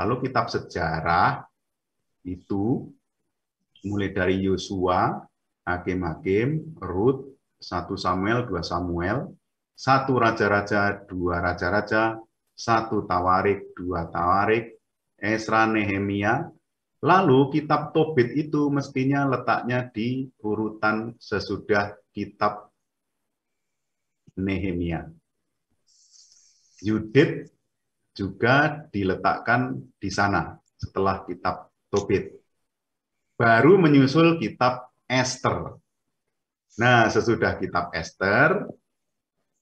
Lalu kitab sejarah itu mulai dari Yosua, Hakim-Hakim, Rut, 1 Samuel, 2 Samuel, 1 Raja-Raja, 2 Raja-Raja, 1 Tawarik, 2 Tawarik, Esra, Nehemia. Lalu kitab Tobit itu mestinya letaknya di urutan sesudah kitab Nehemia. Yudit juga diletakkan di sana setelah kitab Tobit. Baru menyusul kitab Ester. Nah, sesudah kitab Ester,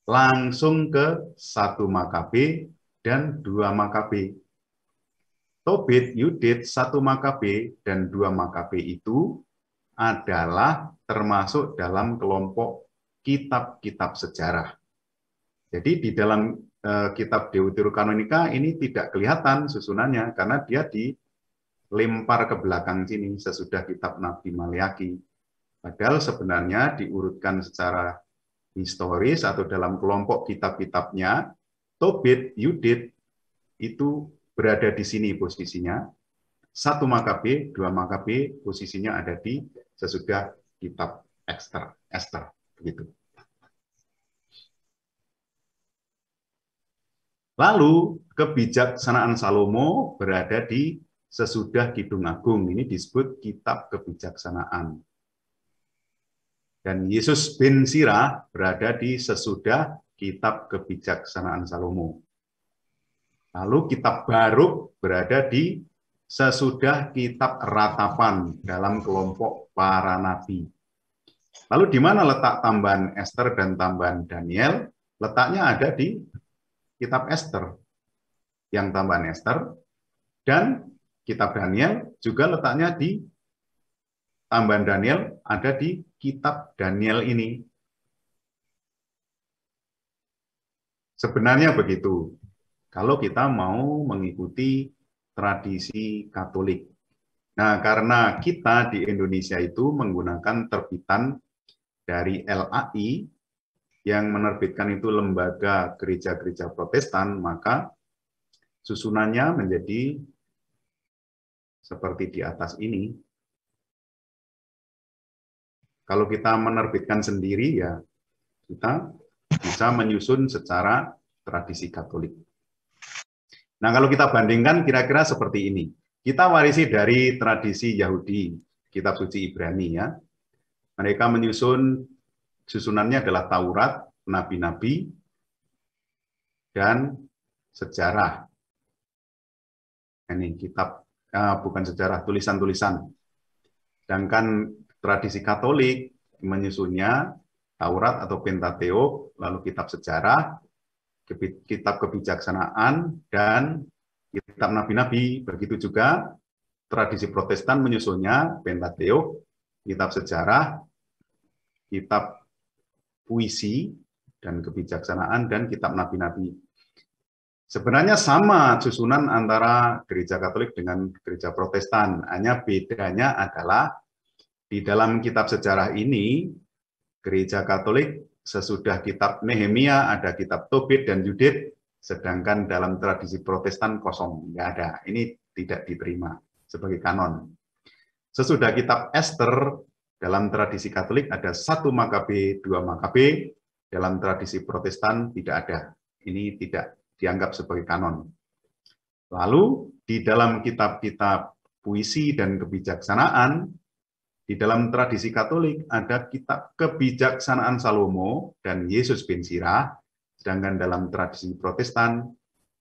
langsung ke 1 Makabe dan 2 Makabe. Tobit, Yudit, 1 Makabe, dan 2 Makabe itu adalah termasuk dalam kelompok kitab-kitab sejarah. Jadi di dalam kitab Deuterokanonika ini tidak kelihatan susunannya karena dia dilempar ke belakang sini sesudah kitab Nabi Maleakhi. Padahal sebenarnya diurutkan secara historis atau dalam kelompok kitab-kitabnya, Tobit, Yudit itu berada di sini posisinya. 1 Makabe, 2 Makabe posisinya ada di sesudah kitab Ester, begitu. Lalu kebijaksanaan Salomo berada di sesudah Kidung Agung. Ini disebut kitab kebijaksanaan. Dan Yesus bin Sirah berada di sesudah kitab kebijaksanaan Salomo. Lalu kitab Baruk berada di sesudah kitab Ratapan dalam kelompok para nabi. Lalu di mana letak tambahan Ester dan tambahan Daniel? Letaknya ada di kitab Ester. Yang tambahan Ester dan kitab Daniel juga letaknya di tambahan Daniel ada di kitab Daniel ini. Sebenarnya begitu. Kalau kita mau mengikuti tradisi Katolik. Nah, karena kita di Indonesia itu menggunakan terbitan dari LAI yang menerbitkan itu lembaga gereja-gereja Protestan, maka susunannya menjadi seperti di atas ini. Kalau kita menerbitkan sendiri, ya kita bisa menyusun secara tradisi Katolik. Nah, kalau kita bandingkan kira-kira seperti ini. Kita warisi dari tradisi Yahudi, kitab suci Ibrani ya. Mereka menyusun susunannya adalah Taurat, nabi-nabi, dan sejarah. Ini kitab, bukan sejarah, tulisan-tulisan. Sedangkan tradisi Katolik menyusunnya Taurat atau Pentateuk, lalu kitab sejarah, kitab kebijaksanaan, dan kitab nabi-nabi. Begitu juga tradisi Protestan menyusunnya Pentateuk, kitab sejarah, kitab puisi dan kebijaksanaan, dan kitab nabi-nabi. Sebenarnya sama susunan antara gereja Katolik dengan gereja Protestan, hanya bedanya adalah di dalam kitab sejarah ini, gereja Katolik sesudah kitab Nehemia ada kitab Tobit dan Yudit, sedangkan dalam tradisi Protestan kosong, nggak ada. Ini tidak diterima sebagai kanon. Sesudah kitab Ester, dalam tradisi Katolik ada 1 Makabe, 2 Makabe, dalam tradisi Protestan tidak ada. Ini tidak dianggap sebagai kanon. Lalu di dalam kitab-kitab puisi dan kebijaksanaan, di dalam tradisi Katolik ada kitab kebijaksanaan Salomo dan Yesus bin Sirah, sedangkan dalam tradisi Protestan,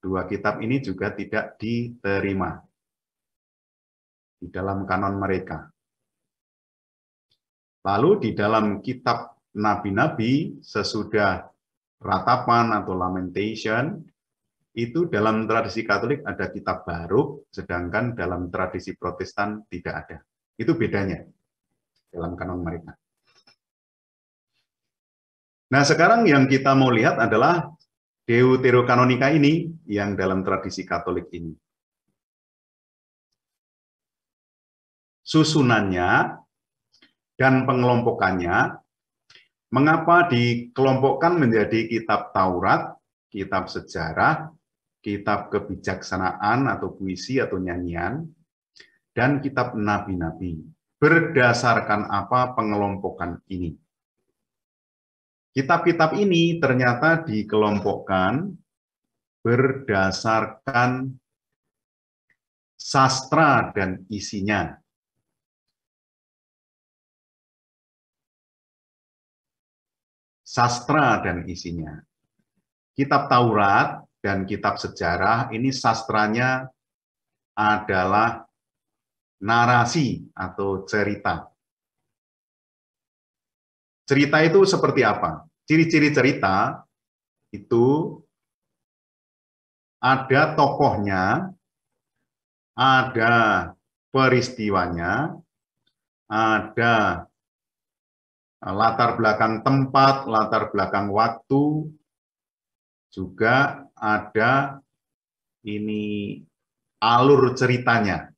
2 kitab ini juga tidak diterima di dalam kanon mereka. Lalu di dalam kitab nabi-nabi sesudah Ratapan atau Lamentation, itu dalam tradisi Katolik ada kitab Baruk, sedangkan dalam tradisi Protestan tidak ada. Itu bedanya dalam kanon mereka. Nah, sekarang yang kita mau lihat adalah Deuterokanonika ini yang dalam tradisi Katolik ini. Susunannya dan pengelompokannya, mengapa dikelompokkan menjadi kitab Taurat, kitab sejarah, kitab kebijaksanaan atau puisi atau nyanyian, dan kitab nabi-nabi. Berdasarkan apa pengelompokan ini? Kitab-kitab ini ternyata dikelompokkan berdasarkan sastra dan isinya. Sastra dan isinya. Kitab Taurat dan kitab sejarah ini sastranya adalah narasi atau cerita. Cerita itu seperti apa? Ciri-ciri cerita itu ada tokohnya, ada peristiwanya, ada latar belakang tempat, latar belakang waktu, juga ada ini alur ceritanya.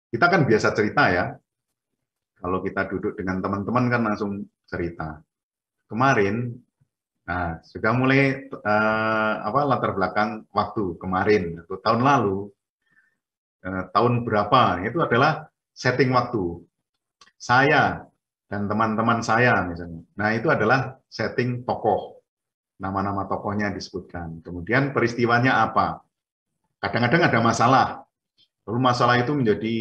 Kita kan biasa cerita ya. Kalau kita duduk dengan teman-teman kan langsung cerita. Kemarin, nah sudah mulai latar belakang waktu kemarin atau tahun lalu, tahun berapa, itu adalah setting waktu. Saya dan teman-teman saya misalnya. Nah itu adalah setting tokoh. Nama-nama tokohnya disebutkan. Kemudian peristiwanya apa? Kadang-kadang ada masalah. Lalu masalah itu menjadi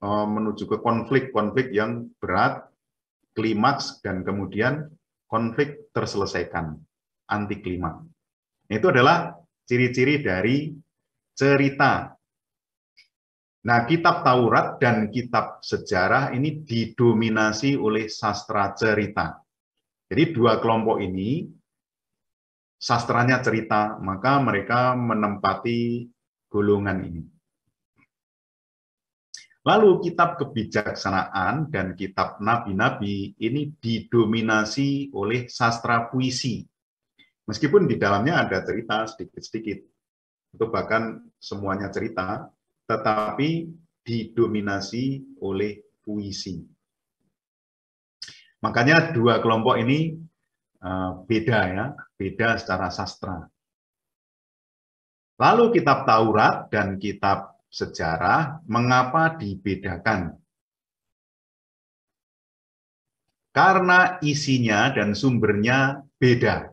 menuju ke konflik-konflik yang berat, klimaks, dan kemudian konflik terselesaikan, anti klimaks. Itu adalah ciri-ciri dari cerita. Nah, kitab Taurat dan kitab sejarah ini didominasi oleh sastra cerita. Jadi dua kelompok ini, sastranya cerita, maka mereka menempati golongan ini. Lalu kitab kebijaksanaan dan kitab nabi-nabi ini didominasi oleh sastra puisi. Meskipun di dalamnya ada cerita sedikit-sedikit, atau bahkan semuanya cerita, tetapi didominasi oleh puisi. Makanya dua kelompok ini beda ya, beda secara sastra. Lalu kitab Taurat dan kitab sejarah, mengapa dibedakan? Karena isinya dan sumbernya beda.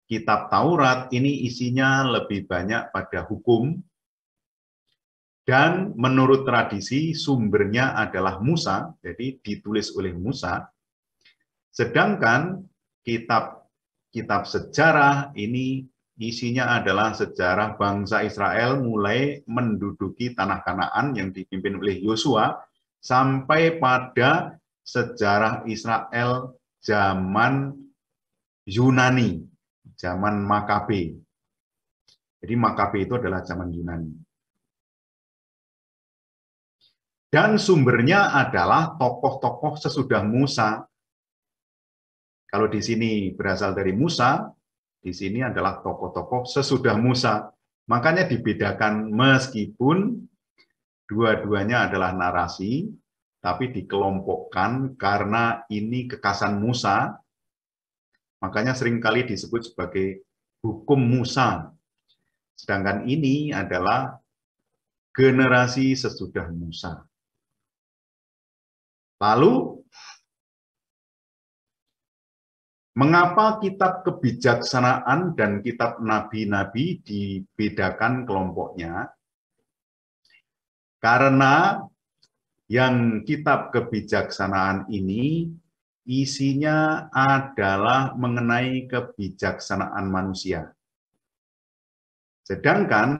Kitab Taurat ini isinya lebih banyak pada hukum, dan menurut tradisi sumbernya adalah Musa, jadi ditulis oleh Musa. Sedangkan kitab sejarah ini isinya adalah sejarah bangsa Israel mulai menduduki tanah Kanaan yang dipimpin oleh Yosua sampai pada sejarah Israel zaman Yunani, zaman Makabe. Jadi Makabe itu adalah zaman Yunani. Dan sumbernya adalah tokoh-tokoh sesudah Musa. Kalau di sini berasal dari Musa, di sini adalah tokoh-tokoh sesudah Musa. Makanya dibedakan meskipun dua-duanya adalah narasi, tapi dikelompokkan karena ini kekasan Musa. Makanya seringkali disebut sebagai hukum Musa. Sedangkan ini adalah generasi sesudah Musa. Lalu, mengapa kitab kebijaksanaan dan kitab nabi-nabi dibedakan kelompoknya? Karena yang kitab kebijaksanaan ini isinya adalah mengenai kebijaksanaan manusia. Sedangkan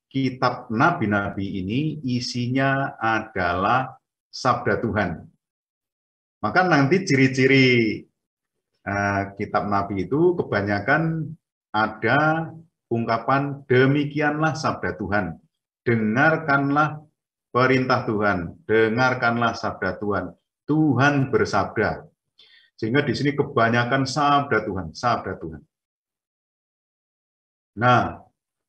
kitab nabi-nabi ini isinya adalah sabda Tuhan. Maka nanti ciri-ciri kitab nabi itu kebanyakan ada ungkapan demikianlah sabda Tuhan. Dengarkanlah perintah Tuhan, dengarkanlah sabda Tuhan. Tuhan bersabda. Sehingga di sini kebanyakan sabda Tuhan, sabda Tuhan. Nah,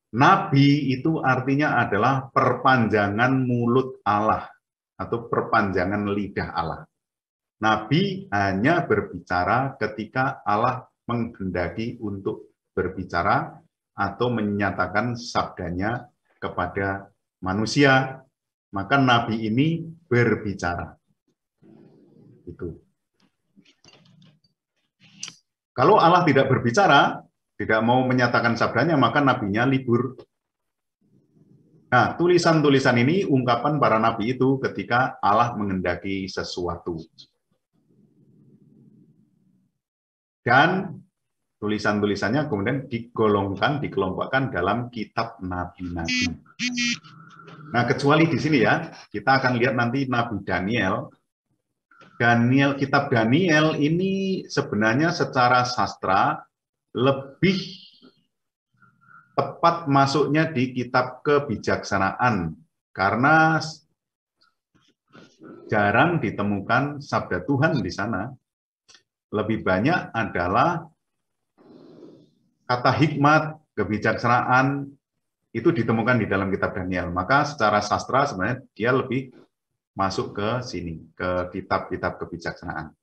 nabi itu artinya adalah perpanjangan mulut Allah atau perpanjangan lidah Allah. Nabi hanya berbicara ketika Allah menghendaki untuk berbicara, atau menyatakan sabdanya kepada manusia, maka nabi ini berbicara. Itu. Kalau Allah tidak berbicara, tidak mau menyatakan sabdanya, maka nabinya libur. Nah, tulisan-tulisan ini ungkapan para nabi itu ketika Allah mengendaki sesuatu. Dan tulisan-tulisannya kemudian dikelompokkan dalam kitab nabi-nabi. Nah, kecuali di sini ya, kita akan lihat nanti Nabi Daniel. Kitab Daniel ini sebenarnya secara sastra lebih tepat masuknya di kitab kebijaksanaan, karena jarang ditemukan sabda Tuhan di sana. Lebih banyak adalah kata hikmat, kebijaksanaan, itu ditemukan di dalam kitab Daniel. Maka secara sastra sebenarnya dia lebih masuk ke sini, ke kitab-kitab kebijaksanaan.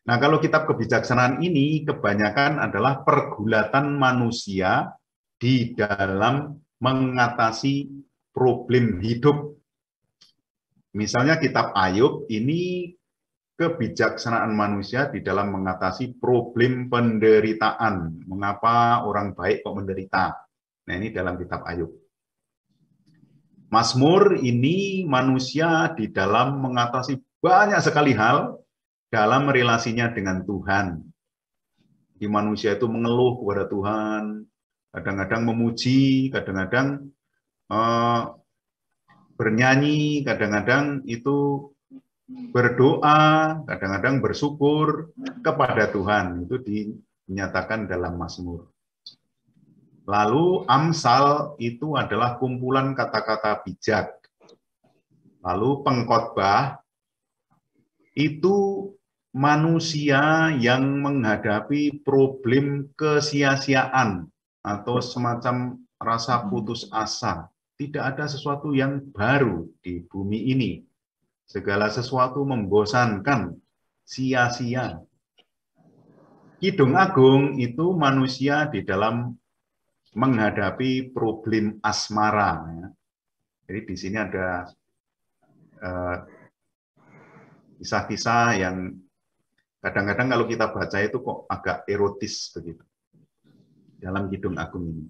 Nah, kalau kitab kebijaksanaan ini kebanyakan adalah pergulatan manusia di dalam mengatasi problem hidup. Misalnya kitab Ayub ini kebijaksanaan manusia di dalam mengatasi problem penderitaan. Mengapa orang baik kok menderita? Nah, ini dalam kitab Ayub. Mazmur ini manusia di dalam mengatasi banyak sekali hal dalam relasinya dengan Tuhan. Di manusia itu mengeluh kepada Tuhan, kadang-kadang memuji, kadang-kadang bernyanyi, kadang-kadang itu berdoa, kadang-kadang bersyukur kepada Tuhan. Itu dinyatakan dalam Mazmur. Lalu Amsal itu adalah kumpulan kata-kata bijak. Lalu pengkhotbah itu manusia yang menghadapi problem kesia-siaan atau semacam rasa putus asa. Tidak ada sesuatu yang baru di bumi ini. Segala sesuatu membosankan, sia-sia. Kidung Agung itu manusia di dalam menghadapi problem asmara. Jadi di sini ada kisah-kisah yang kadang-kadang kalau kita baca itu kok agak erotis begitu dalam Kidung Agung ini.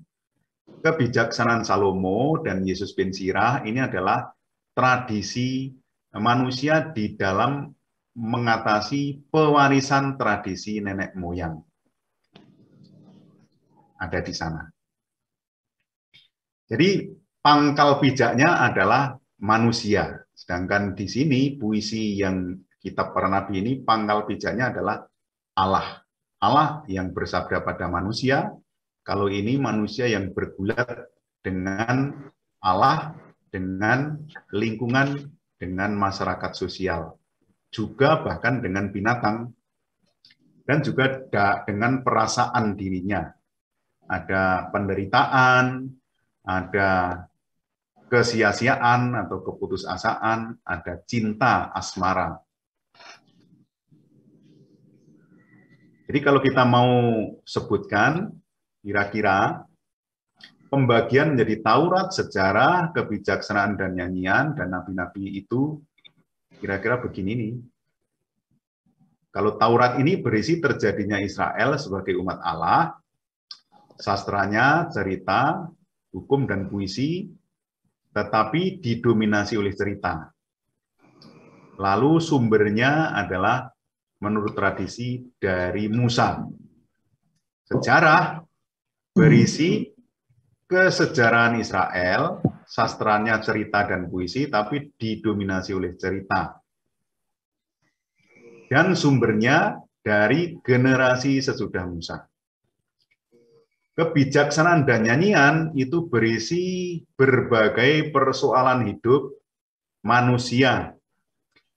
Kebijaksanaan Salomo dan Yesus bin Sirah ini adalah tradisi manusia di dalam mengatasi pewarisan tradisi nenek moyang. Ada di sana. Jadi pangkal bijaknya adalah manusia. Sedangkan di sini puisi yang kitab para nabi ini pangkal bijaknya adalah Allah. Allah yang bersabda pada manusia. Kalau ini manusia yang bergulat dengan Allah, dengan lingkungan, dengan masyarakat sosial. Juga bahkan dengan binatang. Dan juga dengan perasaan dirinya. Ada penderitaan, ada kesia-siaan atau keputusasaan, ada cinta asmara. Jadi kalau kita mau sebutkan, kira-kira pembagian menjadi Taurat, sejarah, kebijaksanaan dan nyanyian, dan nabi-nabi itu kira-kira begini nih. Kalau Taurat ini berisi terjadinya Israel sebagai umat Allah, sastranya, cerita, hukum dan puisi, tetapi didominasi oleh cerita. Lalu sumbernya adalah menurut tradisi dari Musa. Sejarah berisi kesejarahan Israel, sastranya cerita dan puisi, tapi didominasi oleh cerita. Dan sumbernya dari generasi sesudah Musa. Kebijaksanaan dan nyanyian itu berisi berbagai persoalan hidup manusia.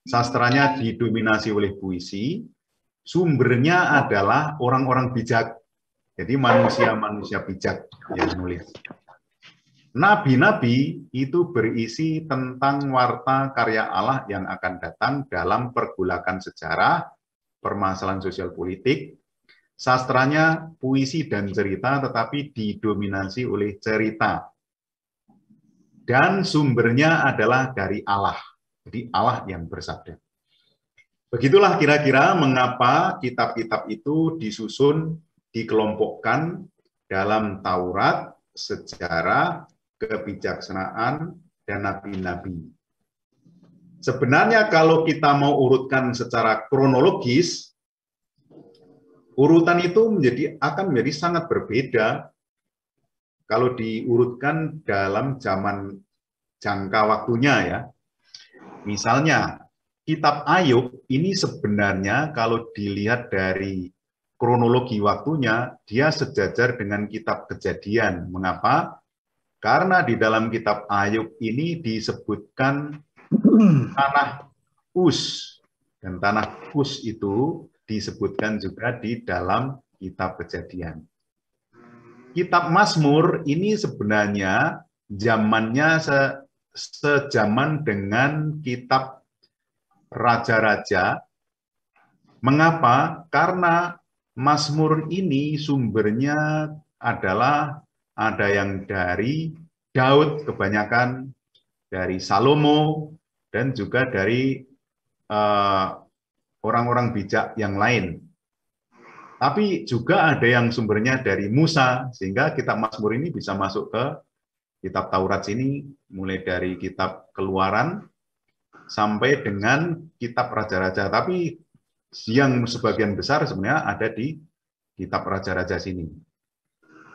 Sastranya didominasi oleh puisi, sumbernya adalah orang-orang bijak. Jadi manusia-manusia bijak yang menulis. Nabi-nabi itu berisi tentang warta karya Allah yang akan datang dalam pergulakan sejarah, permasalahan sosial politik, Sastranya puisi dan cerita, tetapi didominasi oleh cerita. Dan sumbernya adalah dari Allah. Jadi Allah yang bersabda. Begitulah kira-kira mengapa kitab-kitab itu disusun, dikelompokkan dalam Taurat, sejarah, kebijaksanaan, dan nabi-nabi. Sebenarnya kalau kita mau urutkan secara kronologis, urutan itu akan menjadi sangat berbeda kalau diurutkan dalam zaman jangka waktunya ya. Misalnya, kitab Ayub ini sebenarnya kalau dilihat dari kronologi waktunya, dia sejajar dengan kitab Kejadian. Mengapa? Karena di dalam kitab Ayub ini disebutkan tanah Kus. Dan tanah Kus itu disebutkan juga di dalam kitab Kejadian. Kitab Mazmur ini sebenarnya zamannya sejaman dengan kitab Raja-Raja. Mengapa? Karena Mazmur ini sumbernya adalah ada yang dari Daud kebanyakan, dari Salomo, dan juga dari orang-orang bijak yang lain. Tapi juga ada yang sumbernya dari Musa, sehingga kitab Mazmur ini bisa masuk ke kitab Taurat sini, mulai dari kitab Keluaran sampai dengan kitab Raja-Raja. Tapi yang sebagian besar sebenarnya ada di kitab Raja-Raja sini.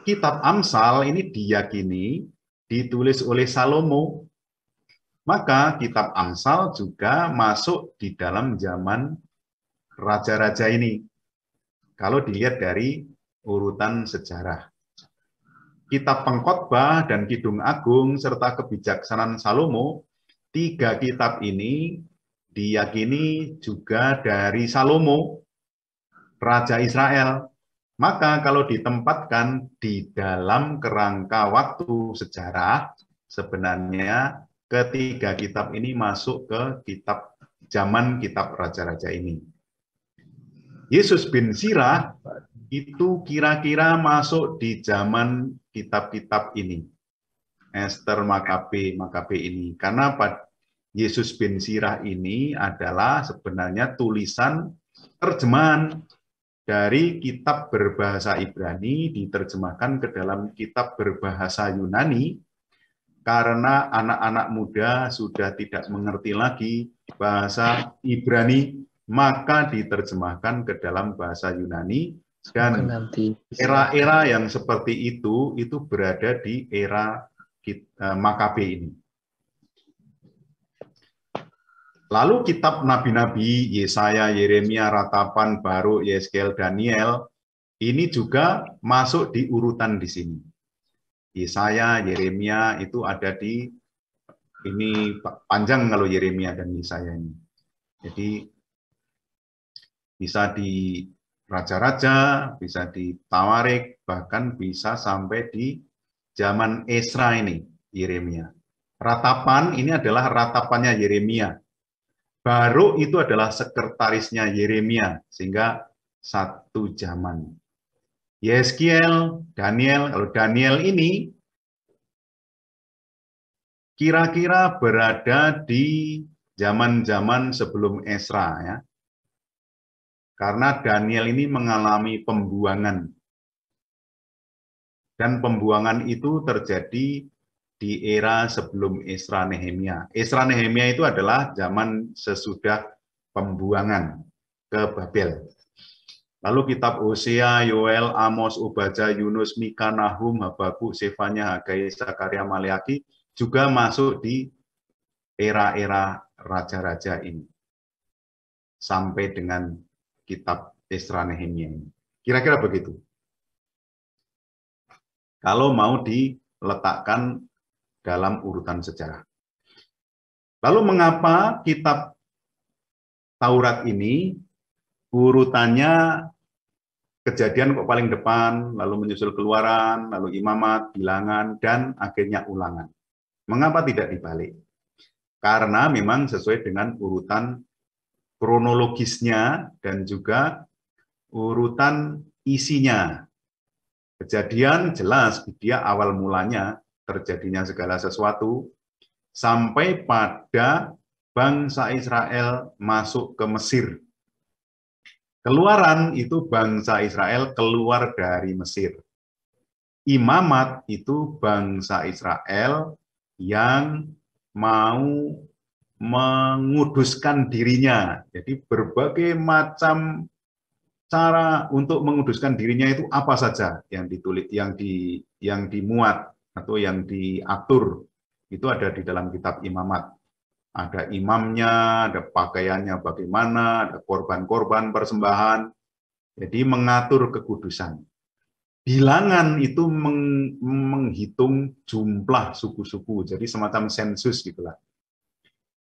Kitab Amsal ini diyakini ditulis oleh Salomo, maka kitab Amsal juga masuk di dalam zaman Raja-Raja ini. Kalau dilihat dari urutan sejarah. Kitab Pengkhotbah dan Kidung Agung serta Kebijaksanaan Salomo, 3 kitab ini diyakini juga dari Salomo, Raja Israel. Maka kalau ditempatkan di dalam kerangka waktu sejarah, sebenarnya ketiga kitab ini masuk ke zaman kitab Raja-Raja ini. Yesus bin Sirah itu kira-kira masuk di zaman kitab-kitab ini. Ester, Makabe ini. Karena Yesus bin Sirah ini adalah sebenarnya tulisan terjemahan dari kitab berbahasa Ibrani diterjemahkan ke dalam kitab berbahasa Yunani, karena anak-anak muda sudah tidak mengerti lagi bahasa Ibrani, maka diterjemahkan ke dalam bahasa Yunani. Dan era-era yang seperti itu berada di era Makabe ini. Lalu kitab nabi-nabi Yesaya, Yeremia, Ratapan, Baruk, Yeskel, Daniel ini juga masuk di urutan di sini. Yesaya, Yeremia itu ada di ini panjang kalau Yeremia dan Yesaya ini. Jadi bisa di Raja-Raja, bisa di Tawarik, bahkan bisa sampai di zaman Esra ini, Yeremia. Ratapan ini adalah ratapannya Yeremia. Baruk itu adalah sekretarisnya Yeremia, sehingga satu zaman. Yeskiel, Daniel, kalau Daniel ini kira-kira berada di zaman-zaman sebelum Esra ya. Karena Daniel ini mengalami pembuangan. Dan pembuangan itu terjadi di era sebelum Esra Nehemia. Esra Nehemia itu adalah zaman sesudah pembuangan ke Babel. Lalu kitab Hosea, Yoel, Amos, Obadja, Yunus, Mika, Nahum, Habakuk, Sefanya, Hagai, Zakaria, Maleaki juga masuk di era-era raja-raja ini. Sampai dengan kitab Esra Nehemia ini. Kira-kira begitu. Kalau mau diletakkan dalam urutan sejarah. Lalu mengapa kitab Taurat ini urutannya Kejadian kok paling depan, lalu menyusul Keluaran, lalu Imamat, Bilangan, dan akhirnya Ulangan? Mengapa tidak dibalik? Karena memang sesuai dengan urutan kronologisnya dan juga urutan isinya. Kejadian jelas dia awal mulanya terjadinya segala sesuatu sampai pada bangsa Israel masuk ke Mesir. Keluaran itu bangsa Israel keluar dari Mesir. Imamat itu bangsa Israel yang mau menguduskan dirinya. Jadi berbagai macam cara untuk menguduskan dirinya itu apa saja yang ditulis, yang dimuat atau yang diatur itu ada di dalam kitab Imamat. Ada imamnya, ada pakaiannya bagaimana, ada korban-korban persembahan. Jadi mengatur kekudusan. Bilangan itu menghitung jumlah suku-suku, jadi semacam sensus gitulah.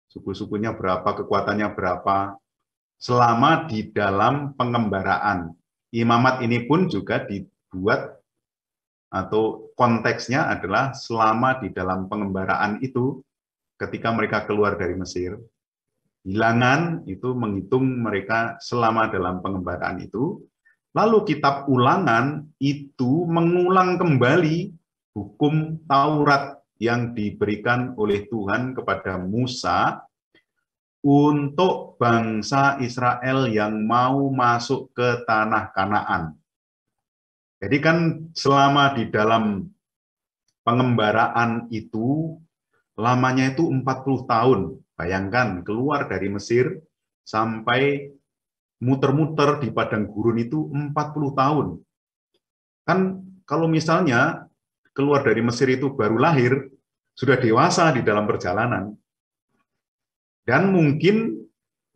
Suku-sukunya berapa, kekuatannya berapa, selama di dalam pengembaraan. Imamat ini pun juga dibuat atau konteksnya adalah selama di dalam pengembaraan itu, ketika mereka keluar dari Mesir, bilangan itu menghitung mereka selama dalam pengembaraan itu. Lalu kitab Ulangan itu mengulang kembali hukum Taurat yang diberikan oleh Tuhan kepada Musa untuk bangsa Israel yang mau masuk ke tanah Kanaan. Jadi kan selama di dalam pengembaraan itu lamanya itu 40 tahun. Bayangkan keluar dari Mesir sampai muter-muter di padang gurun itu 40 tahun. Kan kalau misalnya keluar dari Mesir itu baru lahir, sudah dewasa di dalam perjalanan. Dan mungkin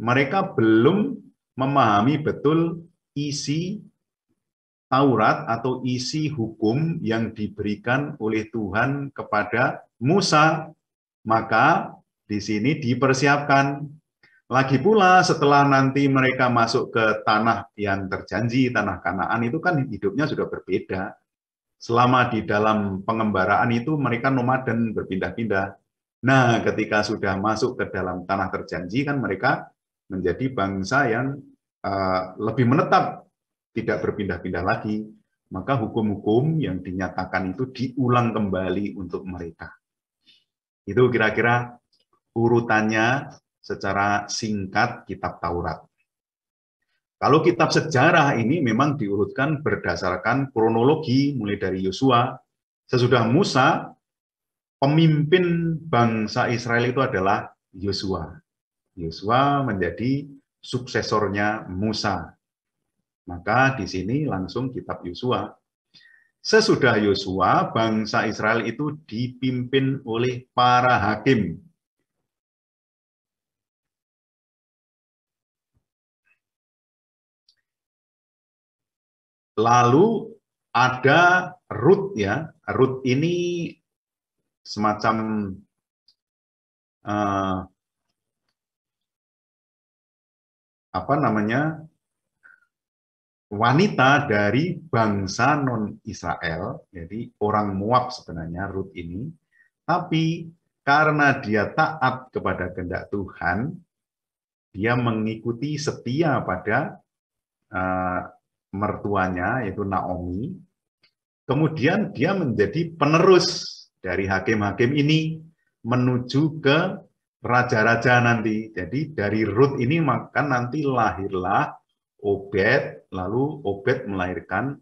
mereka belum memahami betul isi Taurat atau isi hukum yang diberikan oleh Tuhan kepada Musa. Maka di sini dipersiapkan. Lagi pula setelah nanti mereka masuk ke tanah yang terjanji, tanah Kanaan, itu kan hidupnya sudah berbeda. Selama di dalam pengembaraan itu mereka nomaden, berpindah-pindah. Nah, ketika sudah masuk ke dalam tanah terjanji kan mereka menjadi bangsa yang lebih menetap, tidak berpindah-pindah lagi. Maka hukum-hukum yang dinyatakan itu diulang kembali untuk mereka. Itu kira-kira urutannya secara singkat kitab Taurat. Kalau kitab sejarah ini memang diurutkan berdasarkan kronologi mulai dari Yosua. Sesudah Musa, pemimpin bangsa Israel itu adalah Yosua. Yosua menjadi suksesornya Musa. Maka di sini langsung kitab Yosua. Sesudah Yosua, bangsa Israel itu dipimpin oleh para hakim. Lalu ada Rut ya. Rut ini semacam apa namanya? Wanita dari bangsa non-Israel, jadi orang Moab sebenarnya Rut ini, tapi karena dia taat kepada kehendak Tuhan, dia mengikuti setia pada mertuanya, yaitu Naomi. Kemudian dia menjadi penerus dari hakim-hakim ini menuju ke raja-raja nanti. Jadi dari Rut ini maka nanti lahirlah Obed, lalu Obed melahirkan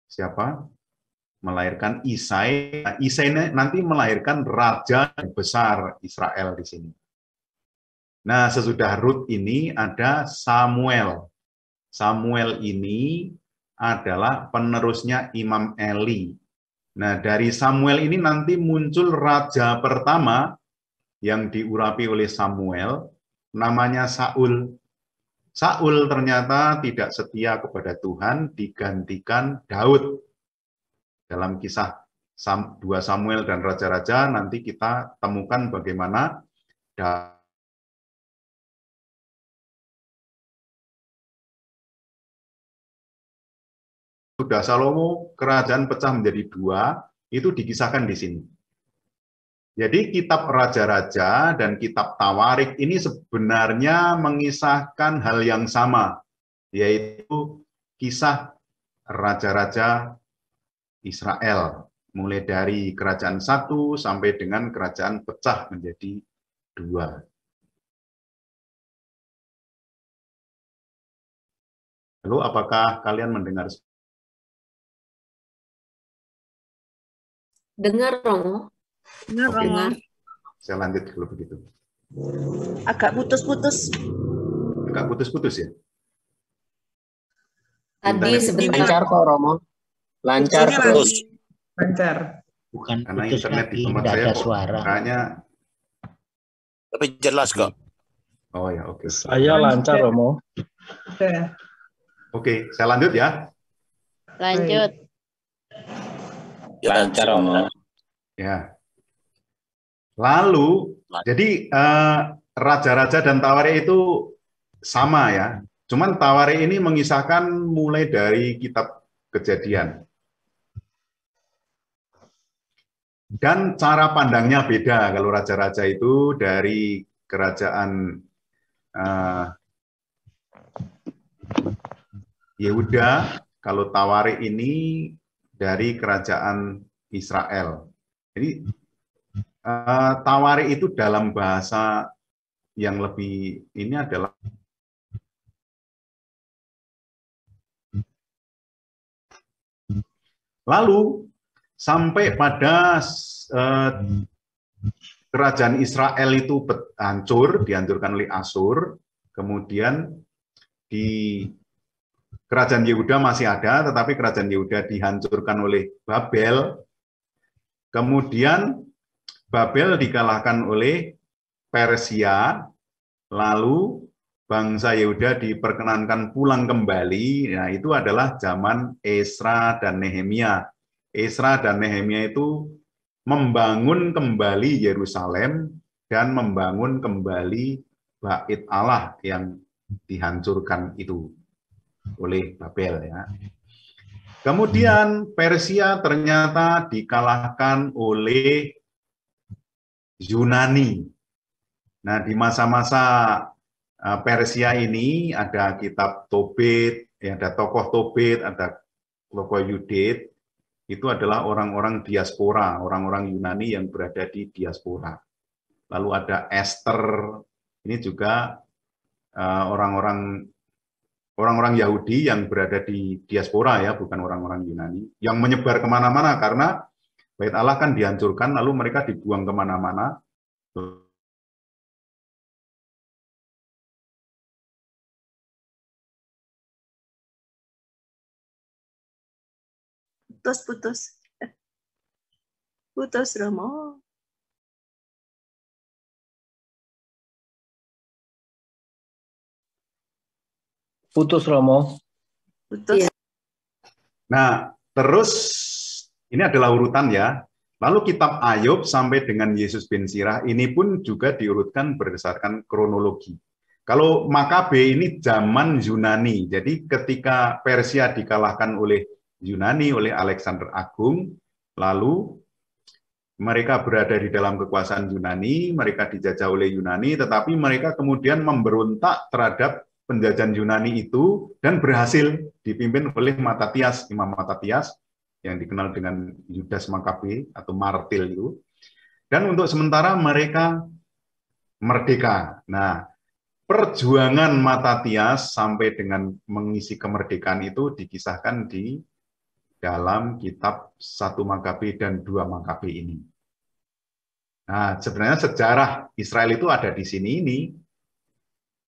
siapa? Melahirkan Isai. Nah, Isai nanti melahirkan raja besar Israel di sini. Nah, sesudah Rut ini ada Samuel. Samuel ini adalah penerusnya Imam Eli. Nah, dari Samuel ini nanti muncul raja pertama yang diurapi oleh Samuel, namanya Saul. Saul ternyata tidak setia kepada Tuhan, digantikan Daud. Dalam kisah 2 Samuel dan Raja-Raja nanti kita temukan bagaimana sudah Salomo kerajaan pecah menjadi 2, itu dikisahkan di sini. Jadi kitab Raja-Raja dan kitab Tawarik ini sebenarnya mengisahkan hal yang sama. yaitu kisah raja-raja Israel, mulai dari kerajaan satu sampai dengan kerajaan pecah menjadi dua. Lalu apakah kalian mendengar? Dengar, Romo. Dengar, Oke. Romo. Saya lanjut kalau begitu. Agak putus-putus. Agak putus-putus ya? Tadi Internet sebentar. Lancar kok, Romo. Lancar Ini terus. lagi lancar. Bukan Karena putus internet di lagi, tempat nggak saya ada kok suara. kayaknya. Tapi jelas kok. Oh ya, oke. Saya lancar, Romo. Udah. Oke, saya lanjut ya. Lanjut. Ya, Lancar, Romo. Ya. Lalu, jadi raja-raja dan Tawari itu sama ya. Cuman Tawari ini mengisahkan mulai dari kitab Kejadian. Dan cara pandangnya beda. Kalau raja-raja itu dari kerajaan Yehuda, kalau Tawari ini dari kerajaan Israel. Jadi Tawari itu dalam bahasa yang lebih ini adalah lalu sampai pada kerajaan Israel itu hancur, dihancurkan oleh Asyur, kemudian di kerajaan Yehuda masih ada, tetapi kerajaan Yehuda dihancurkan oleh Babel. Kemudian Babel dikalahkan oleh Persia, lalu bangsa Yehuda diperkenankan pulang kembali. Nah, itu adalah zaman Esra dan Nehemia. Esra dan Nehemia itu membangun kembali Yerusalem dan membangun kembali Bait Allah yang dihancurkan itu oleh Babel ya. Kemudian Persia ternyata dikalahkan oleh Yunani. Nah, di masa-masa Persia ini ada kitab Tobit, ya, ada tokoh Tobit, ada tokoh Yudit. Itu adalah orang-orang diaspora, orang-orang Yunani yang berada di diaspora. Lalu ada Esther, ini juga orang-orang Yahudi yang berada di diaspora ya, bukan orang-orang Yunani, yang menyebar kemana-mana karena Bait Allah kan dihancurkan, lalu mereka dibuang kemana-mana. Putus-putus. Putus, Romo. Putus, Romo. Putus. Iya. Nah, terus ini adalah urutan ya. Lalu kitab Ayub sampai dengan Yesus bin Sirah ini pun juga diurutkan berdasarkan kronologi. Kalau Makabe ini zaman Yunani. Jadi ketika Persia dikalahkan oleh Yunani, oleh Alexander Agung, lalu mereka berada di dalam kekuasaan Yunani, mereka dijajah oleh Yunani, tetapi mereka kemudian memberontak terhadap penjajahan Yunani itu dan berhasil dipimpin oleh Matatias, Imam Matatias, yang dikenal dengan Yudas Makabe atau Martil itu. Dan untuk sementara mereka merdeka. Nah, perjuangan Matatias sampai dengan mengisi kemerdekaan itu dikisahkan di dalam kitab 1 Makabe dan 2 Makabe ini. Nah, sebenarnya sejarah Israel itu ada di sini ini.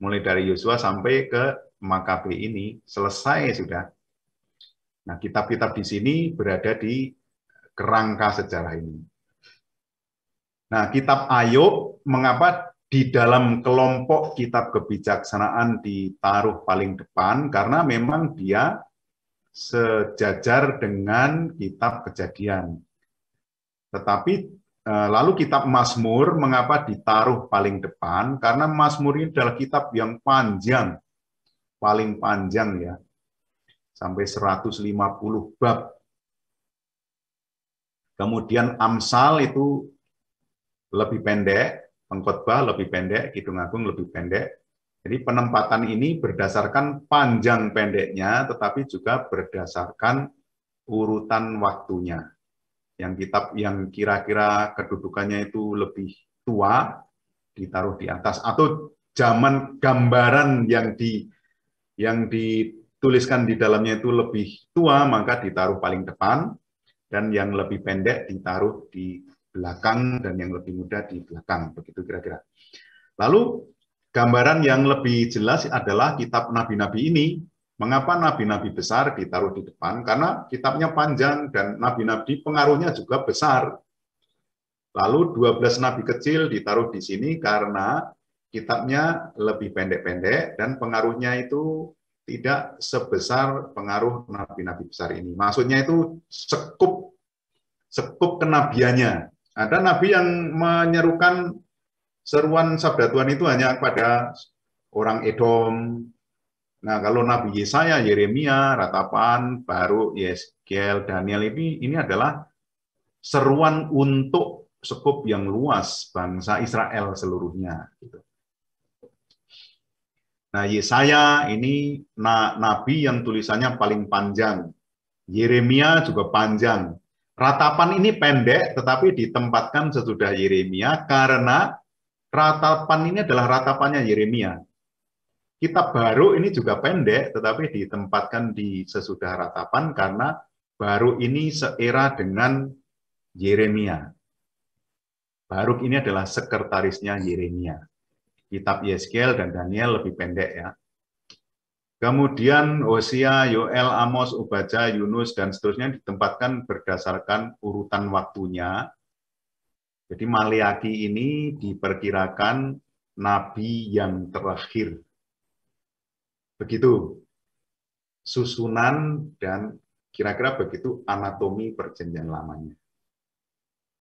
Mulai dari Yosua sampai ke Makabe ini selesai sudah. Nah, kitab-kitab di sini berada di kerangka sejarah ini. Nah, kitab Ayub mengapa di dalam kelompok kitab kebijaksanaan ditaruh paling depan? Karena memang dia sejajar dengan kitab Kejadian. Tetapi lalu kitab Mazmur mengapa ditaruh paling depan? Karena Mazmur ini adalah kitab yang panjang, paling panjang ya, sampai 150 bab. Kemudian Amsal itu lebih pendek, Pengkhotbah lebih pendek, Kidung Agung lebih pendek. Jadi penempatan ini berdasarkan panjang pendeknya, tetapi juga berdasarkan urutan waktunya. Yang kitab yang kira-kira kedudukannya itu lebih tua ditaruh di atas, atau zaman gambaran yang dituliskan di dalamnya itu lebih tua, maka ditaruh paling depan, dan yang lebih pendek ditaruh di belakang, dan yang lebih muda di belakang. Begitu kira-kira. Lalu gambaran yang lebih jelas adalah kitab nabi-nabi ini. Mengapa nabi-nabi besar ditaruh di depan? Karena kitabnya panjang dan nabi-nabi pengaruhnya juga besar. Lalu 12 nabi kecil ditaruh di sini karena kitabnya lebih pendek-pendek dan pengaruhnya itu tidak sebesar pengaruh nabi-nabi besar ini. Maksudnya itu sekup kenabiannya. Ada nabi yang menyerukan seruan sabda Tuhan itu hanya pada orang Edom. Nah, kalau Nabi Yesaya, Yeremia, Ratapan, Baruk, Yeskiel, Daniel ini adalah seruan untuk sekup yang luas bangsa Israel seluruhnya. Nah, Yesaya ini nabi yang tulisannya paling panjang. Yeremia juga panjang. Ratapan ini pendek, tetapi ditempatkan sesudah Yeremia karena ratapan ini adalah ratapannya Yeremia. Kitab Baruk ini juga pendek, tetapi ditempatkan di sesudah ratapan karena Baruk ini seera dengan Yeremia. Baruk ini adalah sekretarisnya Yeremia. Kitab Yeskiel dan Daniel lebih pendek ya. Kemudian Hosea, Yoel, Amos, Obadja, Yunus, dan seterusnya ditempatkan berdasarkan urutan waktunya. Jadi Maleaki ini diperkirakan nabi yang terakhir. Begitu susunan dan kira-kira begitu anatomi perjanjian lamanya.